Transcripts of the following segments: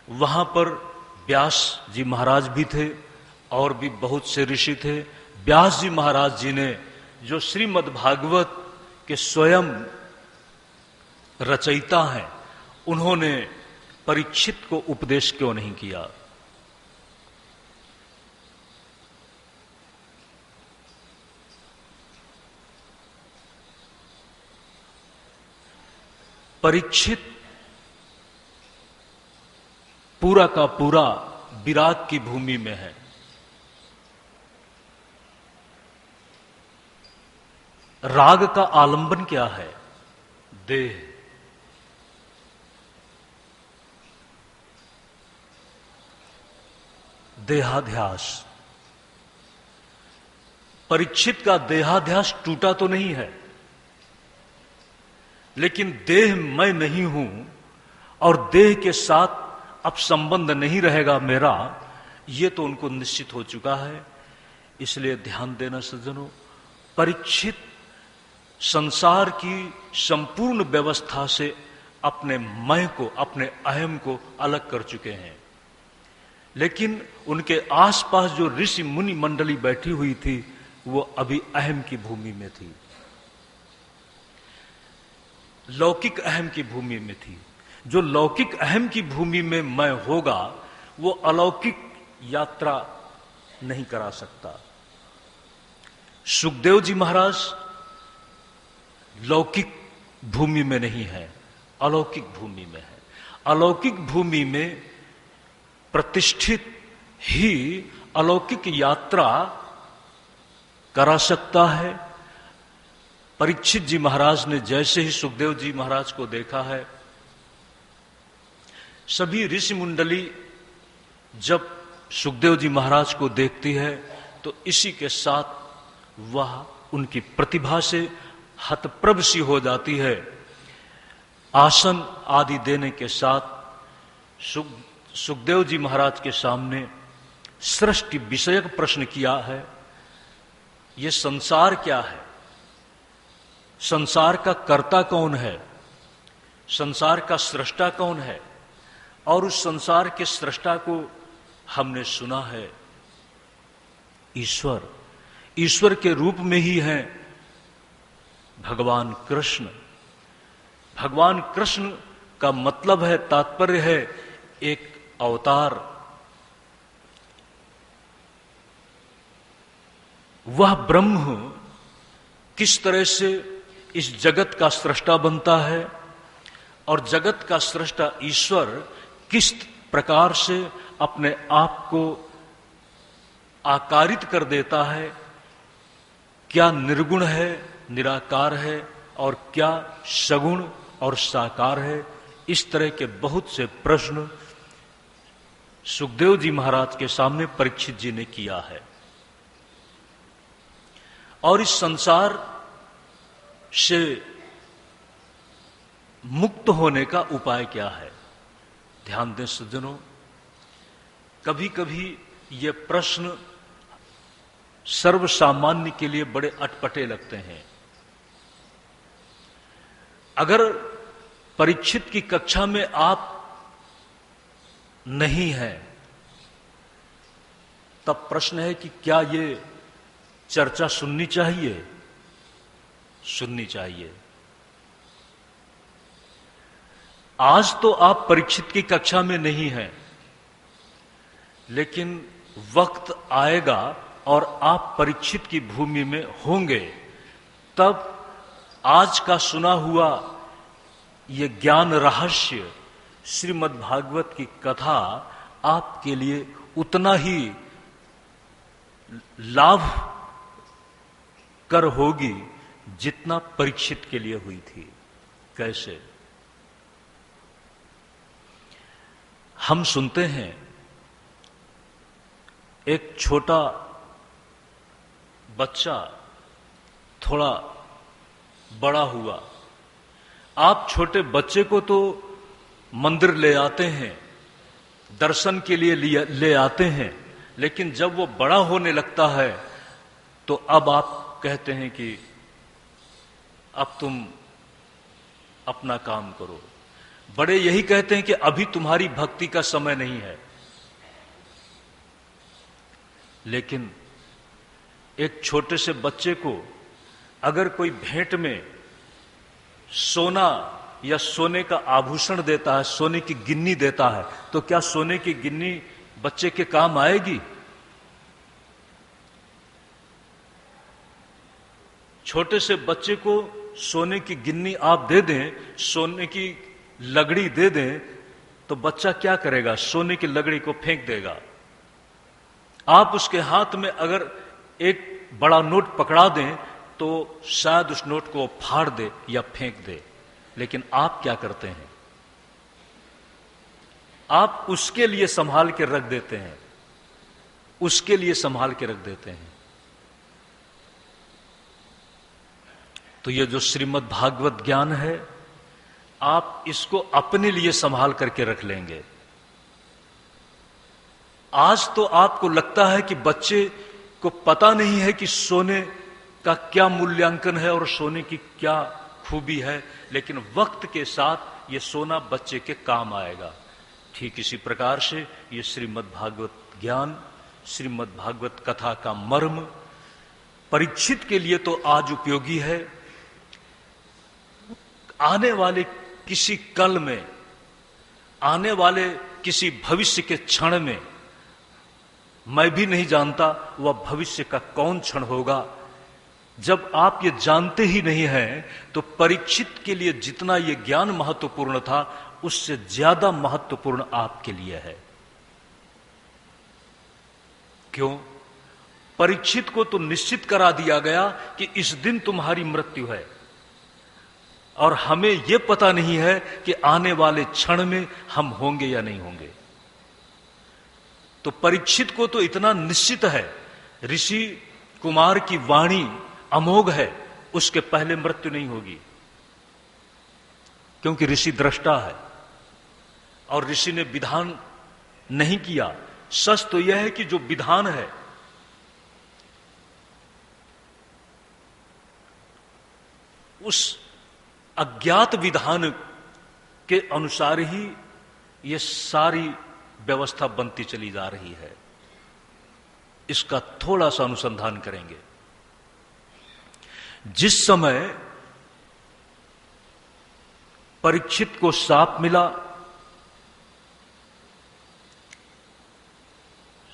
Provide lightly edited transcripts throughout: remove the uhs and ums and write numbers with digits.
वहां पर व्यास जी महाराज भी थे और भी बहुत से ऋषि थे। व्यास जी महाराज जी ने जो श्रीमद् भागवत के स्वयं रचयिता हैं, उन्होंने परीक्षित को उपदेश क्यों नहीं किया? परीक्षित पूरा का पूरा विराग की भूमि में है। राग का आलंबन क्या है? देह। देहाध्यास। परीक्षित का देहाध्यास टूटा तो नहीं है, लेकिन देह मैं नहीं हूं और देह के साथ अब संबंध नहीं रहेगा मेरा, यह तो उनको निश्चित हो चुका है। इसलिए ध्यान देना सज्जनों, परीक्षित संसार की संपूर्ण व्यवस्था से अपने मैं को, अपने अहम को अलग कर चुके हैं। लेकिन उनके आसपास जो ऋषि मुनि मंडली बैठी हुई थी, वो अभी अहम की भूमि में थी, लौकिक अहम की भूमि में थी। जो लौकिक अहम की भूमि में मैं होगा, वो अलौकिक यात्रा नहीं करा सकता। सुखदेव जी महाराज लौकिक भूमि में नहीं है, अलौकिक भूमि में है। अलौकिक भूमि में प्रतिष्ठित ही अलौकिक यात्रा करा सकता है। परीक्षित जी महाराज ने जैसे ही सुखदेव जी महाराज को देखा है, सभी ऋषि मंडली जब सुखदेव जी महाराज को देखती है तो इसी के साथ वह उनकी प्रतिभा से हतप्रभ सी हो जाती है। आसन आदि देने के साथ सुखदेव जी महाराज के सामने सृष्टि विषयक प्रश्न किया है, ये संसार क्या है, संसार का कर्ता कौन है, संसार का सृष्टा कौन है। और उस संसार के सृष्टा को हमने सुना है ईश्वर, ईश्वर के रूप में ही है भगवान कृष्ण। भगवान कृष्ण का मतलब है, तात्पर्य है एक अवतार। वह ब्रह्म किस तरह से इस जगत का सृष्टा बनता है और जगत का सृष्टा ईश्वर किस प्रकार से अपने आप को आकारित कर देता है, क्या निर्गुण है, निराकार है, और क्या सगुण और साकार है। इस तरह के बहुत से प्रश्न सुखदेव जी महाराज के सामने परीक्षित जी ने किया है। और इस संसार से मुक्त होने का उपाय क्या है? ध्यान दें सज्जनों, कभी कभी ये प्रश्न सर्वसामान्य के लिए बड़े अटपटे लगते हैं। अगर परीक्षित की कक्षा में आप नहीं हैं, तब प्रश्न है कि क्या ये चर्चा सुननी चाहिए? सुननी चाहिए। आज तो आप परीक्षित की कक्षा में नहीं हैं, लेकिन वक्त आएगा और आप परीक्षित की भूमि में होंगे, तब आज का सुना हुआ ये ज्ञान रहस्य श्रीमद् भागवत की कथा आपके लिए उतना ही लाभ कर होगी जितना परीक्षित के लिए हुई थी। कैसे? हम सुनते हैं एक छोटा बच्चा थोड़ा बड़ा हुआ। आप छोटे बच्चे को तो मंदिर ले आते हैं, दर्शन के लिए ले आते हैं, लेकिन जब वो बड़ा होने लगता है तो अब आप कहते हैं कि अब तुम अपना काम करो। बड़े यही कहते हैं कि अभी तुम्हारी भक्ति का समय नहीं है। लेकिन एक छोटे से बच्चे को अगर कोई भेंट में सोना या सोने का आभूषण देता है, सोने की गिन्नी देता है, तो क्या सोने की गिन्नी बच्चे के काम आएगी? छोटे से बच्चे को सोने की गिन्नी आप दे दें, सोने की लगड़ी दे दें, तो बच्चा क्या करेगा? सोने की लगड़ी को फेंक देगा। आप उसके हाथ में अगर एक बड़ा नोट पकड़ा दें तो शायद उस नोट को फाड़ दे या फेंक दे। लेकिन आप क्या करते हैं? आप उसके लिए संभाल के रख देते हैं, उसके लिए संभाल के रख देते हैं। तो ये जो श्रीमद् भागवत ज्ञान है, आप इसको अपने लिए संभाल करके रख लेंगे। आज तो आपको लगता है कि बच्चे को पता नहीं है कि सोने का क्या मूल्यांकन है और सोने की क्या खूबी है, लेकिन वक्त के साथ ये सोना बच्चे के काम आएगा। ठीक इसी प्रकार से ये श्रीमद् भागवत ज्ञान, श्रीमद् भागवत कथा का मर्म परीक्षित के लिए तो आज उपयोगी है। आने वाले किसी कल में, आने वाले किसी भविष्य के क्षण में, मैं भी नहीं जानता वह भविष्य का कौन क्षण होगा। जब आप ये जानते ही नहीं हैं, तो परीक्षित के लिए जितना ये ज्ञान महत्वपूर्ण था, उससे ज्यादा महत्वपूर्ण आपके लिए है। क्यों? परीक्षित को तो निश्चित करा दिया गया कि इस दिन तुम्हारी मृत्यु है, और हमें यह पता नहीं है कि आने वाले क्षण में हम होंगे या नहीं होंगे। तो परीक्षित को तो इतना निश्चित है, ऋषि कुमार की वाणी अमोघ है, उसके पहले मृत्यु नहीं होगी, क्योंकि ऋषि दृष्टा है और ऋषि ने विधान नहीं किया। सच तो यह है कि जो विधान है उस अज्ञात विधान के अनुसार ही ये सारी व्यवस्था बनती चली जा रही है। इसका थोड़ा सा अनुसंधान करेंगे। जिस समय परीक्षित को श्राप मिला,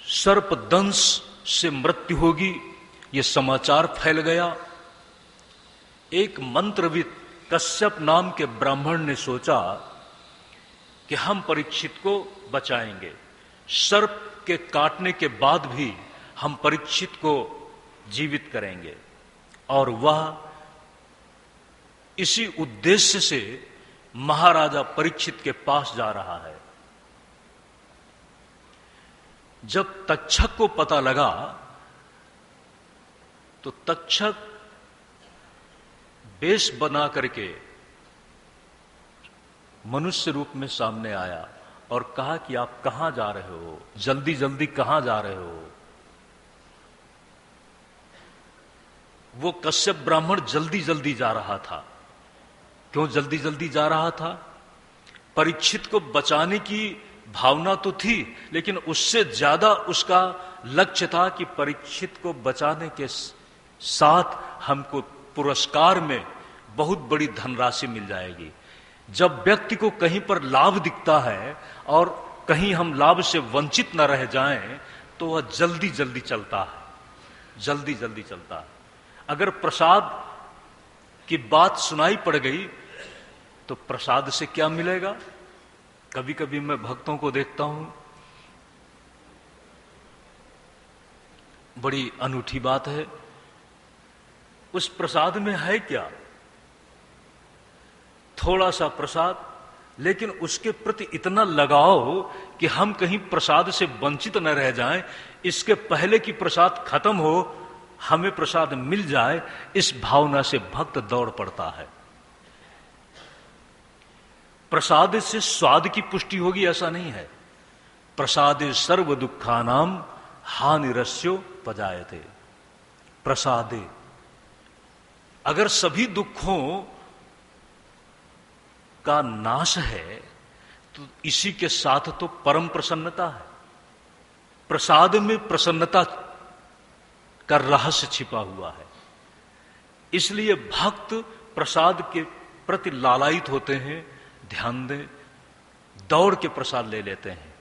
सर्पदंश से मृत्यु होगी, यह समाचार फैल गया। एक मंत्रविद कश्यप नाम के ब्राह्मण ने सोचा कि हम परीक्षित को बचाएंगे, सर्प के काटने के बाद भी हम परीक्षित को जीवित करेंगे। और वह इसी उद्देश्य से महाराजा परीक्षित के पास जा रहा है। जब तक्षक को पता लगा तो तक्षक वेश बना करके मनुष्य रूप में सामने आया और कहा कि आप कहां जा रहे हो, जल्दी जल्दी कहां जा रहे हो। वो कश्यप ब्राह्मण जल्दी जल्दी जा रहा था। क्यों जल्दी जल्दी जा रहा था? परीक्षित को बचाने की भावना तो थी, लेकिन उससे ज्यादा उसका लक्ष्य था कि परीक्षित को बचाने के साथ हमको पुरस्कार में बहुत बड़ी धनराशि मिल जाएगी। जब व्यक्ति को कहीं पर लाभ दिखता है और कहीं हम लाभ से वंचित न रह जाएं, तो वह जल्दी जल्दी चलता है, जल्दी जल्दी चलता है। अगर प्रसाद की बात सुनाई पड़ गई तो प्रसाद से क्या मिलेगा? कभी कभी मैं भक्तों को देखता हूं, बड़ी अनूठी बात है। उस प्रसाद में है क्या? थोड़ा सा प्रसाद, लेकिन उसके प्रति इतना लगाव कि हम कहीं प्रसाद से वंचित न रह जाएं। इसके पहले कि प्रसाद खत्म हो, हमें प्रसाद मिल जाए, इस भावना से भक्त दौड़ पड़ता है। प्रसाद से स्वाद की पुष्टि होगी ऐसा नहीं है। प्रसादे सर्व दुखानाम हानिरस्यो पजायते। प्रसादे, अगर सभी दुखों का नाश है तो इसी के साथ तो परम प्रसन्नता है। प्रसाद में प्रसन्नता का रहस्य छिपा हुआ है। इसलिए भक्त प्रसाद के प्रति लालायित होते हैं, ध्यान दें, दौड़ के प्रसाद ले लेते हैं।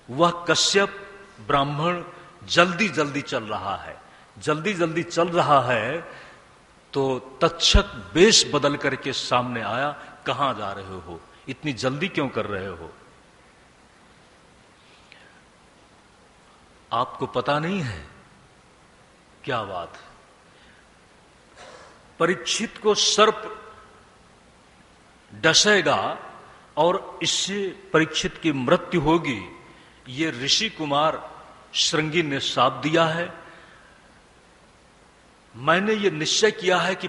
वह कश्यप ब्राह्मण जल्दी जल्दी चल रहा है, जल्दी जल्दी चल रहा है, तो तक्षक वेश बदल करके सामने आया। कहां जा रहे हो, इतनी जल्दी क्यों कर रहे हो? आपको पता नहीं है? क्या बात है। परीक्षित को सर्प डसेगा और इससे परीक्षित की मृत्यु होगी, ये ऋषि कुमार श्रृंगी ने शाप दिया है। मैंने ये निश्चय किया है कि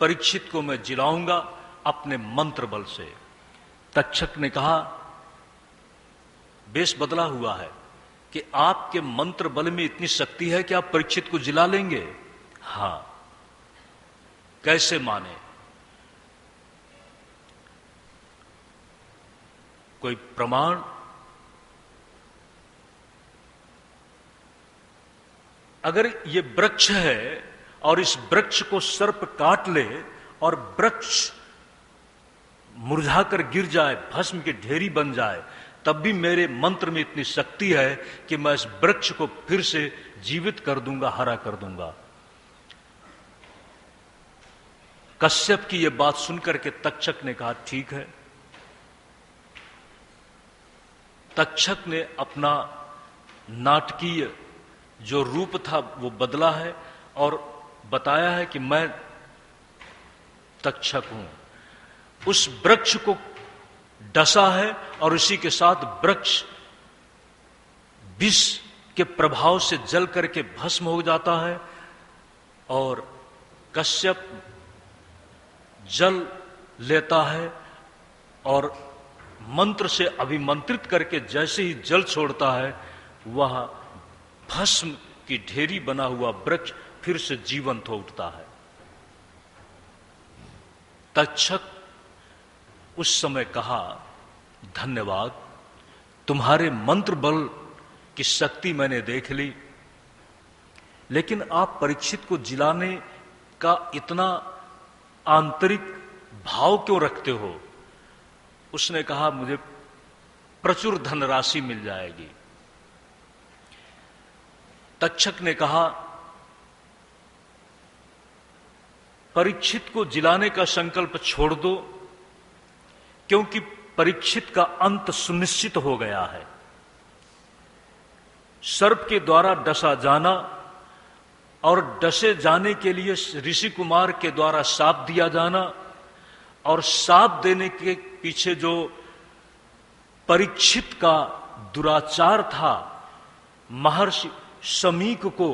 परीक्षित को मैं जिलाऊंगा अपने मंत्र बल से। तक्षक ने कहा, बेश बदला हुआ है कि आपके मंत्र बल में इतनी शक्ति है कि आप परीक्षित को जिला लेंगे? हां। कैसे माने? कोई प्रमाण? अगर ये वृक्ष है और इस वृक्ष को सर्प काट ले और वृक्ष मुरझाकर गिर जाए, भस्म की ढेरी बन जाए, तब भी मेरे मंत्र में इतनी शक्ति है कि मैं इस वृक्ष को फिर से जीवित कर दूंगा, हरा कर दूंगा। कश्यप की यह बात सुनकर के तक्षक ने कहा, ठीक है। तक्षक ने अपना नाटकीय जो रूप था वो बदला है और बताया है कि मैं तक्षक हूं। उस वृक्ष को डसा है और इसी के साथ वृक्ष विष के प्रभाव से जल करके भस्म हो जाता है और कश्यप जल लेता है और मंत्र से अभिमंत्रित करके जैसे ही जल छोड़ता है, वह भस्म की ढेरी बना हुआ वृक्ष फिर से जीवंत हो उठता है। तक्षक उस समय कहा, धन्यवाद, तुम्हारे मंत्र बल की शक्ति मैंने देख ली, लेकिन आप परीक्षित को जिलाने का इतना आंतरिक भाव क्यों रखते हो? उसने कहा, मुझे प्रचुर धनराशि मिल जाएगी। तक्षक ने कहा, परीक्षित को जिलाने का संकल्प छोड़ दो, क्योंकि परीक्षित का अंत सुनिश्चित हो गया है। सर्प के द्वारा डसा जाना और डसे जाने के लिए ऋषि कुमार के द्वारा शाप दिया जाना और शाप देने के पीछे जो परीक्षित का दुराचार था, महर्षि शमीक को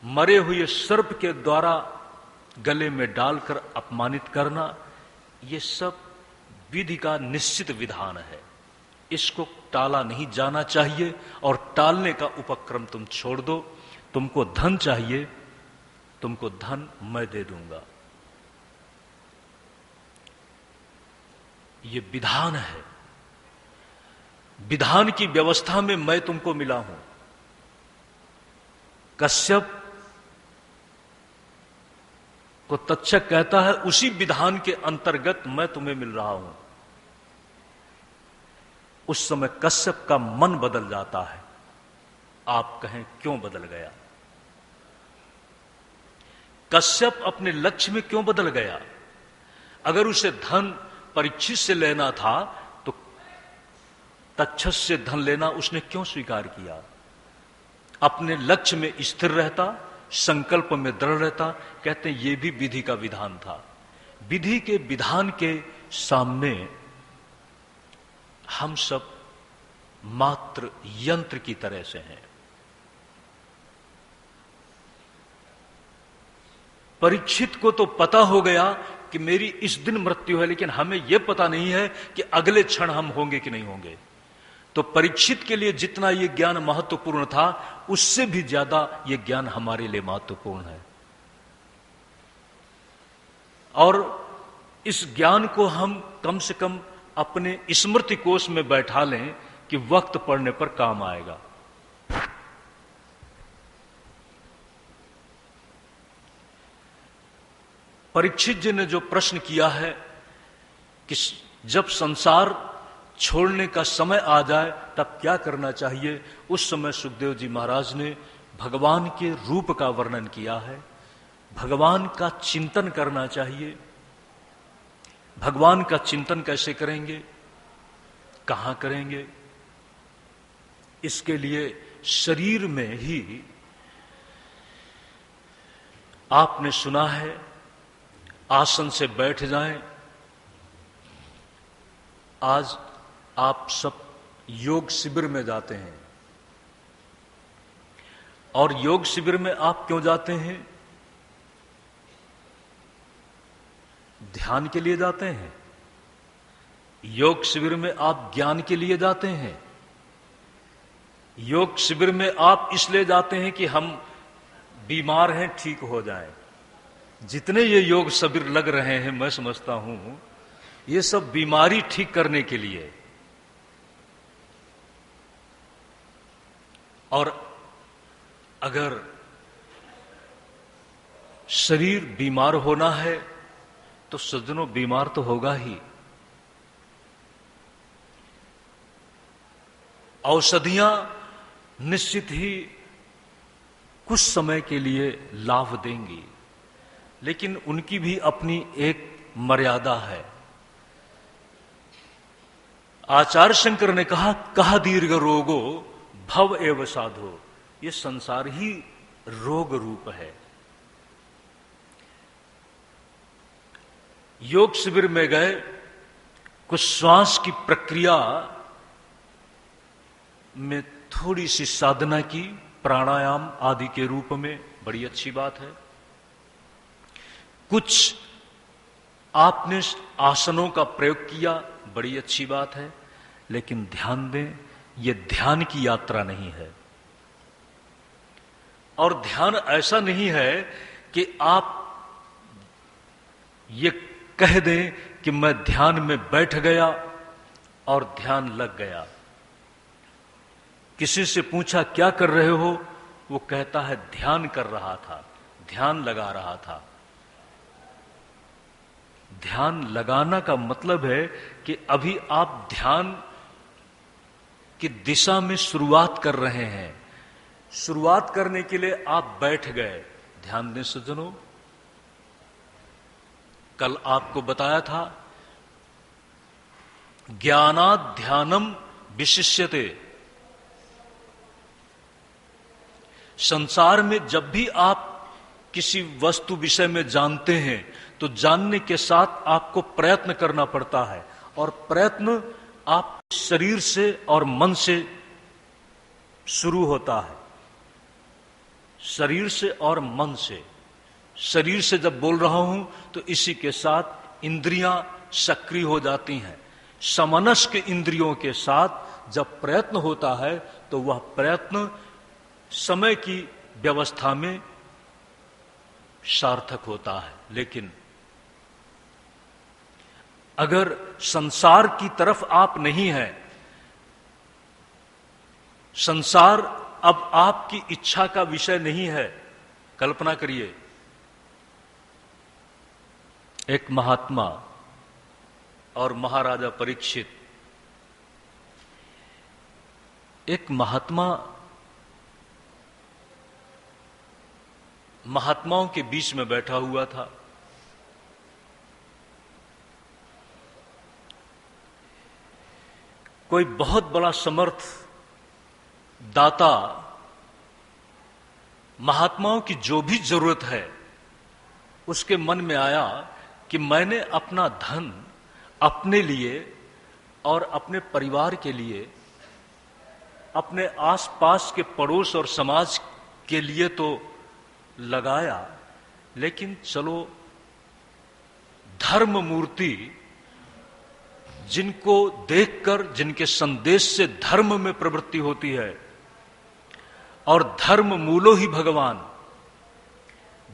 मरे हुए सर्प के द्वारा गले में डालकर अपमानित करना, ये सब विधि का निश्चित विधान है। इसको टाला नहीं जाना चाहिए और टालने का उपक्रम तुम छोड़ दो। तुमको धन चाहिए, तुमको धन मैं दे दूंगा। ये विधान है, विधान की व्यवस्था में मैं तुमको मिला हूं। कश्यप को तक्षक कहता है, उसी विधान के अंतर्गत मैं तुम्हें मिल रहा हूं। उस समय कश्यप का मन बदल जाता है। आप कहें क्यों बदल गया? कश्यप अपने लक्ष्य में क्यों बदल गया? अगर उसे धन परीक्षित से लेना था तो तक्षक से धन लेना उसने क्यों स्वीकार किया? अपने लक्ष्य में स्थिर रहता, संकल्प में दृढ़ रहता। कहते हैं यह भी विधि का विधान था। विधि के विधान के सामने हम सब मात्र यंत्र की तरह से हैं। परीक्षित को तो पता हो गया कि मेरी इस दिन मृत्यु है, लेकिन हमें यह पता नहीं है कि अगले क्षण हम होंगे कि नहीं होंगे। तो परीक्षित के लिए जितना यह ज्ञान महत्वपूर्ण था, उससे भी ज्यादा यह ज्ञान हमारे लिए महत्वपूर्ण है। और इस ज्ञान को हम कम से कम अपने स्मृति कोश में बैठा लें कि वक्त पड़ने पर काम आएगा। परीक्षित जी ने जो प्रश्न किया है कि जब संसार छोड़ने का समय आ जाए तब क्या करना चाहिए, उस समय सुखदेव जी महाराज ने भगवान के रूप का वर्णन किया है। भगवान का चिंतन करना चाहिए। भगवान का चिंतन कैसे करेंगे, कहां करेंगे? इसके लिए शरीर में ही आपने सुना है, आसन से बैठ जाएं। आज आप सब योग शिविर में जाते हैं, और योग शिविर में आप क्यों जाते हैं? ध्यान के लिए जाते हैं। योग शिविर में आप ज्ञान के लिए जाते हैं। योग शिविर में आप इसलिए जाते हैं कि हम बीमार हैं, ठीक हो जाएं। जितने ये योग शिविर लग रहे हैं, मैं समझता हूं ये सब बीमारी ठीक करने के लिए। और अगर शरीर बीमार होना है तो सज्जनों बीमार तो होगा ही। औषधियां निश्चित ही कुछ समय के लिए लाभ देंगी, लेकिन उनकी भी अपनी एक मर्यादा है। आचार्य शंकर ने कहा दीर्घ रोगो भव एव साधो। ये संसार ही रोग रूप है। योग शिविर में गए, कुछ श्वास की प्रक्रिया में थोड़ी सी साधना की, प्राणायाम आदि के रूप में, बड़ी अच्छी बात है। कुछ आपने आसनों का प्रयोग किया, बड़ी अच्छी बात है। लेकिन ध्यान दें, यह ध्यान की यात्रा नहीं है। और ध्यान ऐसा नहीं है कि आप ये कह दें कि मैं ध्यान में बैठ गया और ध्यान लग गया। किसी से पूछा क्या कर रहे हो, वो कहता है ध्यान कर रहा था, ध्यान लगा रहा था। ध्यान लगाना का मतलब है कि अभी आप ध्यान की दिशा में शुरुआत कर रहे हैं। शुरुआत करने के लिए आप बैठ गए। ध्यान दें सज्जनों, कल आपको बताया था ज्ञानात् ध्यानम विशिष्यते। संसार में जब भी आप किसी वस्तु विषय में जानते हैं तो जानने के साथ आपको प्रयत्न करना पड़ता है, और प्रयत्न आप शरीर से और मन से शुरू होता है। शरीर से और मन से। शरीर से जब बोल रहा हूं तो इसी के साथ इंद्रियां सक्रिय हो जाती हैं। समनस्क इंद्रियों के साथ जब प्रयत्न होता है तो वह प्रयत्न समय की व्यवस्था में सार्थक होता है। लेकिन अगर संसार की तरफ आप नहीं हैं, संसार अब आपकी इच्छा का विषय नहीं है। कल्पना करिए, एक महात्मा और महाराजा परीक्षित। एक महात्माओं के बीच में बैठा हुआ था। कोई बहुत बड़ा समर्थ दाता महात्माओं की जो भी जरूरत है उसके मन में आया कि मैंने अपना धन अपने लिए और अपने परिवार के लिए, अपने आसपास के पड़ोस और समाज के लिए तो लगाया, लेकिन चलो धर्म मूर्ति जिनको देखकर, जिनके संदेश से धर्म में प्रवृत्ति होती है, और धर्म मूलो ही भगवान,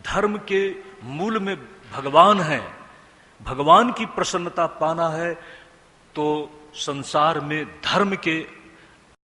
धर्म के मूल में भगवान है, भगवान की प्रसन्नता पाना है, तो संसार में धर्म के